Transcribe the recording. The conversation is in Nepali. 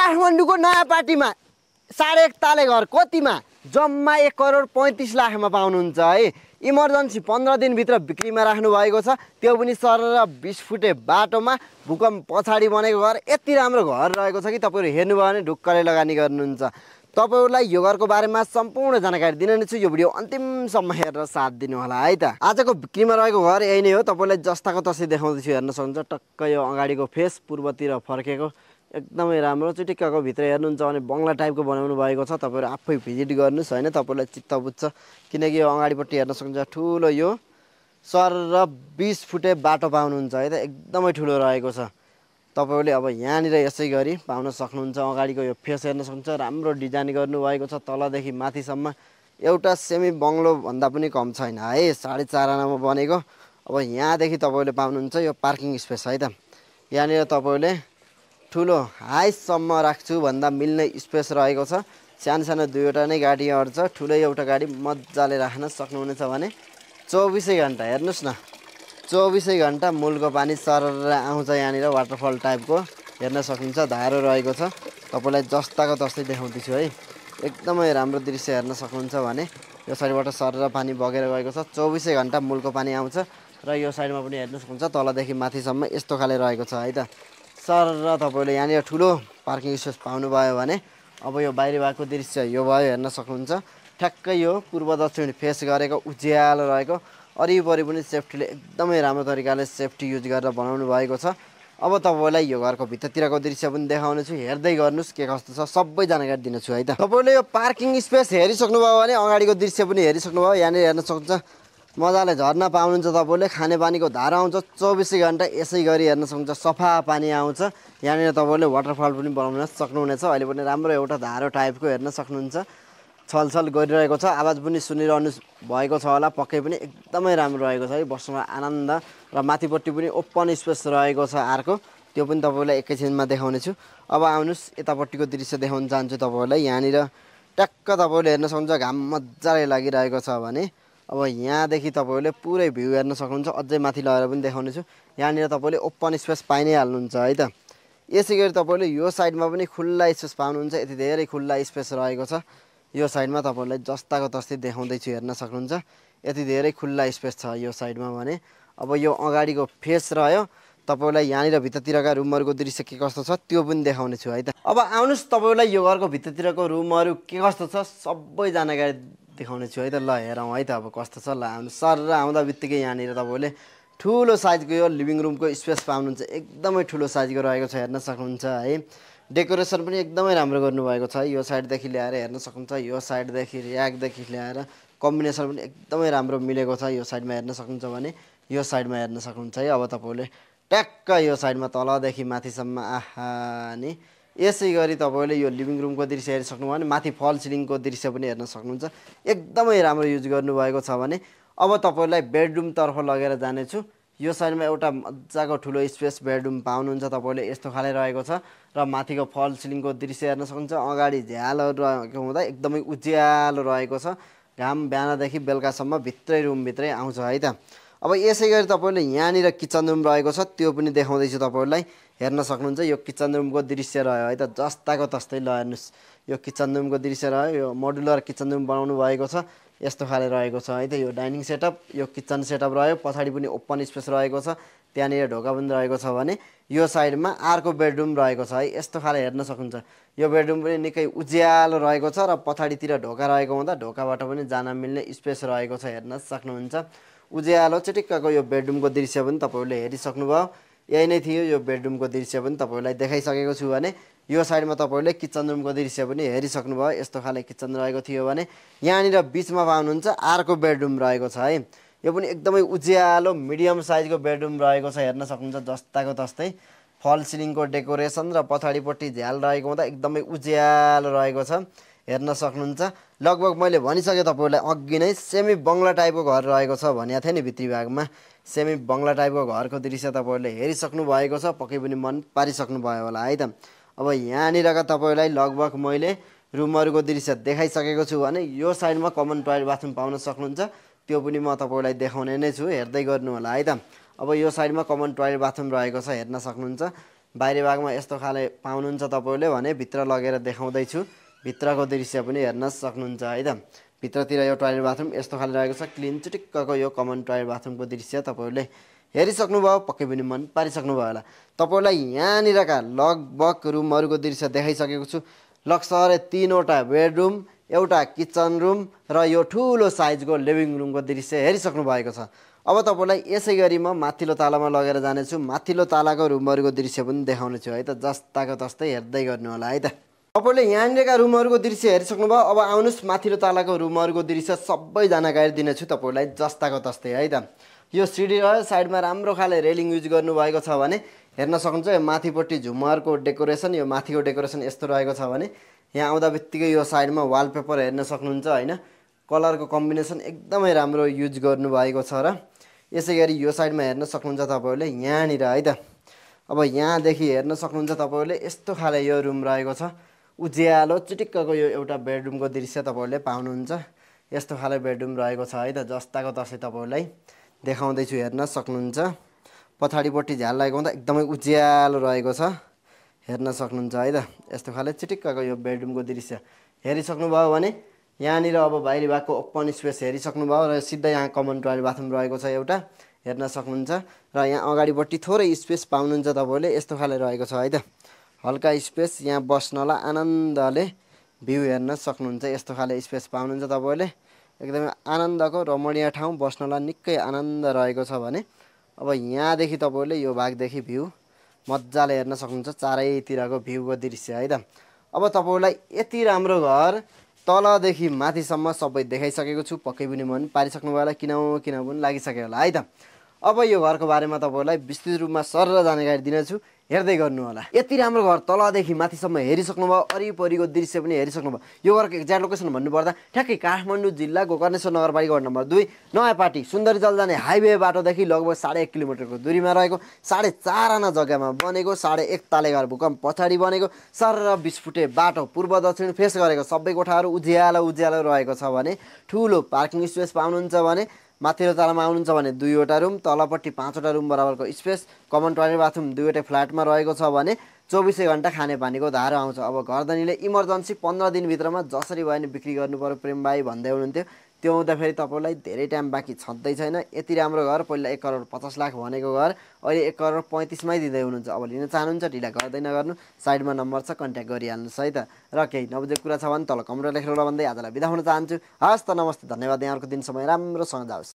काठमाडौँको नयाँ पार्टीमा 1.5 ताले घर कतिमा जम्मा 1,35,00,000मा पाउनुहुन्छ है। इमर्जेन्सी 15 दिनभित्र बिक्रीमा राख्नु भएको छ, त्यो पनि सरर 20 फुटे बाटोमा भूकम्प पछाडि बनेको घर। यति राम्रो घर रहेको छ कि तपाईँहरू हेर्नुभयो भने ढुक्कले लगानी गर्नुहुन्छ। तपाईहरुलाई यो घरको बारेमा सम्पूर्ण जानकारी दिने छु। यो भिडियो अन्तिमसम्म हेरेर साथ दिनु होला है त। आजको बिक्रीमा रहेको घर यही नै हो। तपाईलाई जस्ताको तस्तै देखाउँदैछु, हेर्न सक्नुहुन्छ। टक्क यो अगाडिको फेस पूर्वतिर फर्केको एकदमै राम्रो चिटिक्कको भित्र हेर्नुहुन्छ भने बंगला टाइपको बनाउनु भएको छ। तपाईहरु आफै भिजिट गर्नुस् हैन, तपाईलाई चित्त बुझ्छ। किनकि यो अगाडिपट्टि हेर्न सक्नुहुन्छ ठूलो यो सर र 20 फुटे बाटो पाउनुहुन्छ है त। एकदमै ठूलो रहेको छ। तपाईहरुले अब यहाँनिर यसै गरी पाउन सक्नुहुन्छ। अगाडिको यो फेस हेर्न सक्नुहुन्छ, राम्रो डिजाइन गर्नु भएको छ। तलदेखि माथिसम्म एउटा सेमी बंगलो भन्दा पनि कम छैन है। 4.5 आनामा बनेको। अब यहाँदेखि तपाईहरुले पाउनुहुन्छ यो पार्किङ स्पेस है त। यहाँनिर तपाईहरुले ठूलो हाइसम्म राख्छु भन्दा मिल्ने स्पेस रहेको छ। सानो दुईवटा नै गाडी अड्छ। ठूलै एउटा गाडी मज्जाले राख्न सक्नुहुनेछ भने 24 घण्टा हेर्नुस् न, 24 घण्टा मूलको पानी सरर आउँछ। यहाँनिर वाटरफल टाइपको हेर्न सक्नुहुन्छ, धारो रहेको छ। तपाईलाई जस्ताको तस्तै देखाउँदैछु है। एकदमै राम्रो दृश्य हेर्न सक्नुहुन्छ भने यो साइडबाट सरर पानी बगेर गएको छ। 24 घण्टा मूलको पानी आउँछ र यो साइडमा पनि हेर्न सक्नुहुन्छ तलदेखि माथिसम्म यस्तो खाले रहेको छ है त। सरर तपाईले यहाँनिर ठूलो पार्किङ स्पेस पाउनुभयो भने अब यो बाहिर भएको दृश्य यो भयो, हेर्न सक्नुहुन्छ। ठ्याक्कै यो पूर्व दक्षिण फेस गरेको उज्यालो रहेको। वरिपरि पनि सेफ्टीले एकदमै राम्रो तरिकाले सेफ्टी युज गरेर बनाउनु भएको छ। अब तपाईलाई यो घरको भित्रतिरको दृश्य पनि देखाउने छु, हेर्दै गर्नुस् के कस्तो छ, सबै जानकारी दिनेछु है त। तपाईले यो पार्किङ स्पेस हेरिसक्नुभयो भने अगाडिको दृश्य पनि हेरिसक्नुभयो। यहाँनिर हेर्न सक्नुहुन्छ मजाले झर्ना पाउनुहुन्छ। तपाईले खानेपानीको धारा आउँछ 24 घण्टा। यसै गरी हेर्न सक्नुहुन्छ सफा पानी आउँछ। यहाँनिर तपाईले वाटरफल पनि बनाउन सक्नुहुनेछ। अहिले पनि राम्रो एउटा धारो टाइपको हेर्न सक्नुहुन्छ, छलछल गरिरहेको छ। आवाज पनि सुनिरहनु भएको छ होला। पक्कै पनि एकदमै राम्रो रहेको छ है। बस्नुमा आनन्द। र माथिपट्टि पनि ओपन स्पेस रहेको छ अर्को, त्यो पनि तपाईलाई एकैछिनमा देखाउने छु। अब आउनुस् यतापट्टिको दृश्य देखाउन चाहन्छु तपाईलाई। यहाँनिर टक्क तपाईले हेर्न सक्नुहुन्छ घाम मज्जाले लागिरहेको छ भने अब यहाँदेखि तपाईले पुरै भ्यू हेर्न सक्नुहुन्छ। अझै माथि लगेर पनि देखाउने छु। यहाँनिर तपाईले ओपन स्पेस पाइ नै हाल्नुहुन्छ है त। यसै गरी तपाईले यो साइडमा पनि खुल्ला स्पेस पाउनुहुन्छ। यति धेरै खुल्ला स्पेस रहेको छ। यो साइडमा तपाईलाई जस्ताको तस्तै देखाउँदैछु, हेर्न सक्नुहुन्छ। यति धेरै खुल्ला स्पेस छ यो साइडमा भने। अब यो अगाडिको फेस रह्यो। तपाईलाई यहाँनिर भित्रतिरका रुमहरुको दृश्य के कस्तो छ त्यो पनि देखाउने छु है त। अब आउनुस् तपाईलाई यो घरको भित्रतिरको रुमहरु के कस्तो छ सबै जानकारी देखाउने छु है त। ल हेरौँ है त अब कस्तो छ। ल आउनु सरर आउँदा बित्तिकै यहाँनिर तपाईले ठूलो साइजको यो लिभिङ रुमको स्पेस पाउनुहुन्छ। एकदमै ठूलो साइजको रहेको छ, हेर्न सक्नुहुन्छ है। डेकोरेसन पनि एकदमै राम्रो गर्नुभएको छ। यो साइडदेखि ल्याएर हेर्न सक्नुहुन्छ, यो साइडदेखि र्याकदेखि ल्याएर कम्बिनेसन पनि एकदमै राम्रो मिलेको छ। यो साइडमा हेर्न सक्नुहुन्छ भने यो साइडमा हेर्न सक्नुहुन्छ है। अब तपाईले ट्याक्क यो साइडमा तलदेखि माथिसम्म आहा नि यसै गरी तपाईले यो लिभिङ रुमको दृश्य हेरिसक्नुभयो भने माथि फल सिलिङको दृश्य पनि हेर्न सक्नुहुन्छ। एकदमै राम्रो युज गर्नुभएको छ भने अब तपाईलाई बेडरुम तर्फ लगेर जानेछु। यो साइडमा एउटा मजाको ठूलो स्पेस बेडरुम पाउनुहुन्छ तपाईले। यस्तो खाले रहेको छ र माथिको फल सिलिङको दृश्य हेर्न सक्नुहुन्छ। अगाडि झ्यालहरु रहेको हुँदा एकदमै उज्यालो रहेको छ। घाम बिहानदेखि बेलुकासम्म भित्रै रुम भित्रै आउँछ है त। अब यसै गरी तपाईले यहाँनिर किचन रुम रहेको छ, त्यो पनि देखाउँदैछु तपाईलाई। हेर्न सक्नुहुन्छ यो किचन रुमको दृश्य रह्यो है त। जस्ताको तस्तै ल हेर्नुस्, यो किचन रुमको दृश्य रह्यो। यो मोडुलर किचन रुम बनाउनु भएको छ। यस्तो खाले रहेको छ है त। यो डाइनिङ सेटअप, यो किचन सेटअप रह्यो। पछाडि पनि ओपन स्पेस रहेको छ। त्यहाँनिर ढोका पनि रहेको छ भने यो साइडमा अर्को बेडरुम रहेको छ है। यस्तो खाले हेर्न सक्नुहुन्छ। यो बेडरुम पनि निकै उज्यालो रहेको छ र पछाडितिर ढोका रहेको हुँदा ढोकाबाट पनि जान मिल्ने स्पेस रहेको छ, हेर्न सक्नुहुन्छ। उज्यालो चिटिक्कको यो बेडरुमको दृश्य पनि तपाईले हेरिसक्नुभयो। यही नै थियो यो बेडरुमको दृश्य पनि तपाईलाई देखाइसकेको छु भने यो साइडमा तपाईले किचन रुमको दृश्य पनि हेरिसक्नुभयो। यस्तो खाले किचन रहेको थियो भने यहाँनिर बीचमा पाउनुहुन्छ अर्को बेडरुम रहेको छ है। यो पनि एकदमै उज्यालो मिडियम साइजको बेडरुम रहेको छ, हेर्न सक्नुहुन्छ। जस्ताको तस्तै फल सिलिङको डेकोरेसन र पछाडिपट्टि झ्याल रहेको हुँदा एकदमै उज्यालो रहेको छ, हेर्न सक्नुहुन्छ। लगभग मैले भनिसकेँ तपाईलाई अघि नै सेमी बंगला टाइपको घर रहेको छ भनेको थिएँ नि। भित्री भागमा सेमी बंगला टाइपको घरको दृश्य तपाईले हेरिसक्नु भएको छ। पक्कै पनि मन पारिसक्नु भयो होला है त। अब यहाँनिरका तपाईलाई लगभग मैले रुमहरुको दृश्य देखाइसकेको छु भने यो साइडमा कमन टोयलेट बाथरुम पाउन सक्नुहुन्छ। त्यो पनि म तपाईलाई देखाउने नै छु, हेर्दै गर्नु होला है त। अब यो साइडमा कमन टोयलेट बाथरुम रहेको छ, हेर्न सक्नुहुन्छ। बाहिरी भागमा यस्तो खाले पाउनुहुन्छ तपाईँले भने भित्र लगेर देखाउँदैछु। भित्रको दृश्य पनि हेर्न सक्नुहुन्छ है त। भित्रतिर यो टोयलेट बाथरुम यस्तो खाले रहेको छ। क्लिन चिटिक्कको यो कमन टोयलेट बाथरुमको दृश्य तपाईँले हेरिसक्नुभयो, पक्कै पनि मन पारिसक्नुभयो होला। तपाईँलाई यहाँनिरका लगभग रुमहरूको दृश्य देखाइसकेको छु। लक्सरे 3वटा बेडरुम, एउटा किचन रुम र यो ठुलो साइजको लिभिङ रुमको दृश्य हेरिसक्नु भएको छ। अब तपाईँलाई यसै गरी म माथिल्लो तालामा लगेर जानेछु। माथिल्लो तालाको रुमहरूको दृश्य पनि देखाउने छु है त। जस्ताको तस्तै हेर्दै गर्नु होला है त। तपाईँले यहाँनिरका रुमहरूको दृश्य हेरिसक्नुभयो। अब आउनुहोस् माथिल्लो तालाको रुमहरूको दृश्य सबै जानकारी दिनेछु तपाईँलाई जस्ताको तस्तै है त। यो सिडी रह्यो, साइडमा राम्रो खाले रेलिङ युज गर्नुभएको छ भने हेर्न सक्नुहुन्छ। यो माथिपट्टि झुमरको डेकोरेसन, यो माथिको डेकोरेसन यस्तो रहेको छ भने यहाँ आउँदा बित्तिकै यो साइडमा वालपेपर हेर्न सक्नुहुन्छ होइन। कलरको कम्बिनेसन एकदमै राम्रो युज गर्नुभएको छ र यसै गरी यो साइडमा हेर्न सक्नुहुन्छ तपाईँहरूले यहाँनिर है त। अब यहाँदेखि हेर्न सक्नुहुन्छ तपाईँहरूले यस्तो खाले यो रुम रहेको छ। उज्यालो चिटिक्कको यो एउटा बेडरुमको दृश्य तपाईँहरूले पाउनुहुन्छ। यस्तो खाले बेडरुम रहेको छ है त। जस्ताको तस्तै तपाईँहरूलाई देखाउँदैछु, हेर्न सक्नुहुन्छ। पछाडिपट्टि झ्याल लागेको हुँदा एकदमै उज्यालो रहेको छ, हेर्न सक्नुहुन्छ है त। यस्तो खाले चिटिक्कको यो बेडरुमको दृश्य हेरिसक्नुभयो भने यहाँनिर अब बाहिरी भागको ओपन स्पेस हेरिसक्नुभयो र सिधै यहाँ कमन टोयलेट बाथरुम रहेको छ एउटा, हेर्न सक्नुहुन्छ। र यहाँ अगाडिपट्टि थोरै स्पेस पाउनुहुन्छ तपाईँले, यस्तो खाले रहेको छ है त। हल्का स्पेस, यहाँ बस्नलाई आनन्दले भ्यू हेर्न सक्नुहुन्छ। यस्तो खाले स्पेस पाउनुहुन्छ तपाईँले, एकदमै आनन्दको रमणीय ठाउँ, बस्नलाई निकै आनन्द रहेको छ भने अब यहाँदेखि तपाईँले यो भागदेखि भ्यू मजाले हेर्न सक्नुहुन्छ। चारैतिरको भ्यूको दृश्य है त। अब तपाईँलाई यति राम्रो घर तलदेखि माथिसम्म सबै देखाइसकेको छु। पक्कै पनि मन पारिसक्नुभयो होला, किन पनि लागिसक्यो होला है त। अब यो घरको बारेमा तपाईँलाई विस्तृत रूपमा सरल जानकारी दिनेछु, हेर्दै गर्नु होला। यति राम्रो घर तलदेखि माथिसम्म हेरिसक्नुभयो, वरिपरिको दृश्य पनि हेरिसक्नुभयो। यो घरको एक्ज्याक्ट लोकेसन भन्नुपर्दा ठ्याक्कै काठमाडौँ जिल्ला गोकर्णेश्वर नगरपालिका वार्ड नम्बर 2 नयाँपाटी सुन्दरी जल जाने हाइवे बाटोदेखि लगभग 1.5 किलोमिटरको दूरीमा रहेको 4.5 आना जग्गामा बनेको 1.5 ताले घर भूकम्प पछाडि बनेको सर 20 फुटे बाटो पूर्व दक्षिण फेस गरेको सबै कोठाहरू उज्यालो रहेको छ भने ठुलो पार्किङ स्पेस पाउनुहुन्छ भने माथिल्लो तालामा आउनुहुन्छ भने 2वटा रुम, तलपट्टि 5वटा रुम बराबरको स्पेस, कमन टोयलेट बाथरुम 2वटै फ्ल्याटमा रहेको छ भने 24 घण्टा खानेपानीको धारो आउँछ। अब घरधनीले इमर्जेन्सी 15 दिनभित्रमा जसरी भयो नि बिक्री गर्नु पर्यो प्रेम भाइ भन्दै हुनुहुन्थ्यो। त्यो हुँदाखेरि तपाईँलाई धेरै टाइम बाँकी छँदै छैन। यति राम्रो घर, पहिला 1 करोड 50 लाख भनेको घर अहिले 1 करोड 35 मै दिँदै हुनुहुन्छ। अब लिन चाहनुहुन्छ ढिला गर्दै नगर्नु, साइडमा नम्बर छ, कन्ट्याक्ट गरिहाल्नुहोस् है त। र केही नबुझेको कुरा छ भने तल कमेन्टमा लेखेर होला भन्दै आजलाई बिदा हुन चाहन्छु। हस् त, नमस्ते, धन्यवाद। यहाँहरूको दिन समय राम्रोसँग जाओस्।